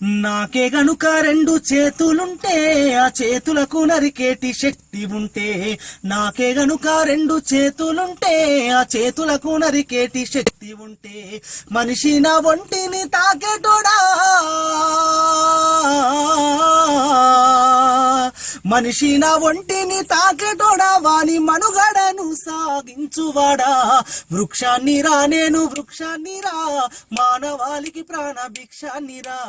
నాకే గనుక రెండు చేతులుంటే ఆ చేతులకు నరికేటి శక్తి ఉంటే, నాకే గనుక రెండు చేతులుంటే ఆ చేతులకు నరికేటి శక్తి ఉంటే, మనిషి నా ఒంటిని తాకేటోడా, మనిషి నా ఒంటిని తాకేటోడా, వాని మనుగడను సాగించువాడా. వృక్షాన్ని రా నేను వృక్షాన్ని రా, మానవాళికి ప్రాణ భిక్షాన్ని రా.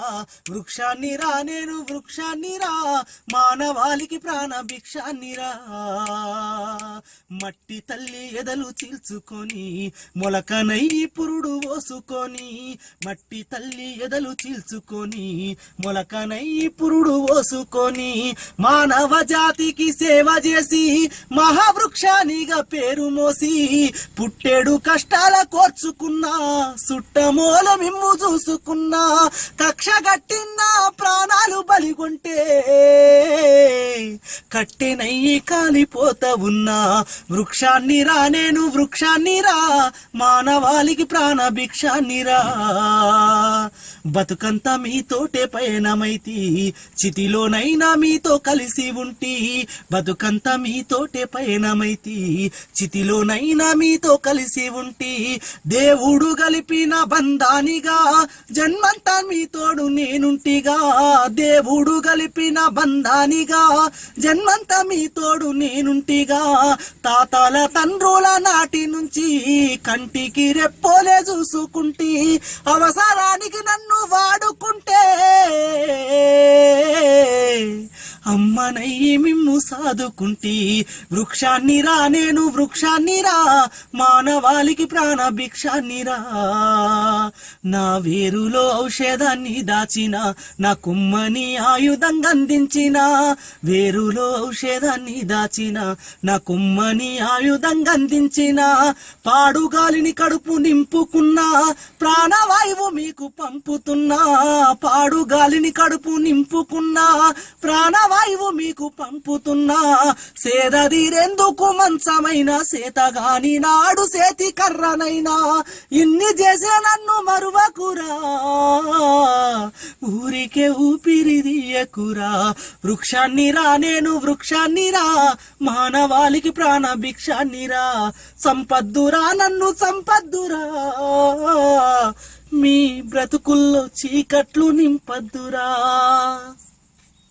వృక్షాన్ని రా నేను వృక్షాన్ని రా, మానవాళికి ప్రాణ భిక్షాన్ని రా. మట్టి తల్లి ఎదలు చీల్చుకొని మొలకనై పురుడు పోసుకొని, మట్టి తల్లి ఎదలు చీల్చుకొని మొలకనై పురుడు పోసుకొని, మానవ జాతికి సేవ చేసి మహావృక్షానిగా పేరు మోసి, పుట్టేడు కష్టాల కోర్చుకున్నా సుట్టమూల మిమ్ము చూసుకున్నా, కక్ష గట్టిన ప్రాణాలు బలిగొంటే కట్టెనయ్యి కాలిపోతా ఉన్నా. వృక్షాన్ని రా నేను వృక్షాన్ని రా, మానవాళికి ప్రాణ భిక్షాన్ని రా. బతుకంతా మీతోటే పయనమైతి, చితిలోనైనా మీతో కలిసి ఉంటి. బతుకంతా మీతోటే పయనమైతి, చితిలోనైనా మీతో కలిసి ఉంటి. దేవుడు గలిపిన బంధానిగా జన్మంతా మీతోడు నేనుంటిగా. దేవుడు గలిపిన బంధానిగా జన్మంతా మీతోడు నేనుంటిగా. తాతల తండ్రుల నాటి నుంచి కంటికి రెప్పోలే చూసుకుంటి, అవసరానికి నన్ను వాడుకుంటే అమ్మనయ్యి మిమ్ము సాదుకుంటి. వృక్షాన్ని రా నేను వృక్షాన్ని రా, మానవాళికి ప్రాణ భిక్షాన్ని రా. నా వేరులో ఔషధాన్ని దాచిన, నా కుమ్మని ఆయుధంగా అందించిన. వేరులో ఔషధాన్ని దాచిన, నా కుమ్మని ఆయుధంగా అందించిన. పాడుగాలిని కడుపు నింపుకున్నా, ప్రాణవాయువు మీకు పంపుతున్నా. పాడుగాలిని కడుపు నింపుకున్నా, ప్రాణవాయువు మీకు పంపుతున్నా. సేదదీరెందుకు మంచమైన సేతగాని నాడు సేతి కర్రనైనా, ఇన్ని చేసే నన్ను మరువకురా, ఊరికే ఊపిరిదియకురా. వృక్షాన్ని రా నేను వృక్షాన్ని రా, మానవాళికి ప్రాణ భిక్షాన్ని రా. సంపద్దురా నన్ను సంపద్దురా, మీ బ్రతుకుల్లో చీకట్లు నింపద్దురా.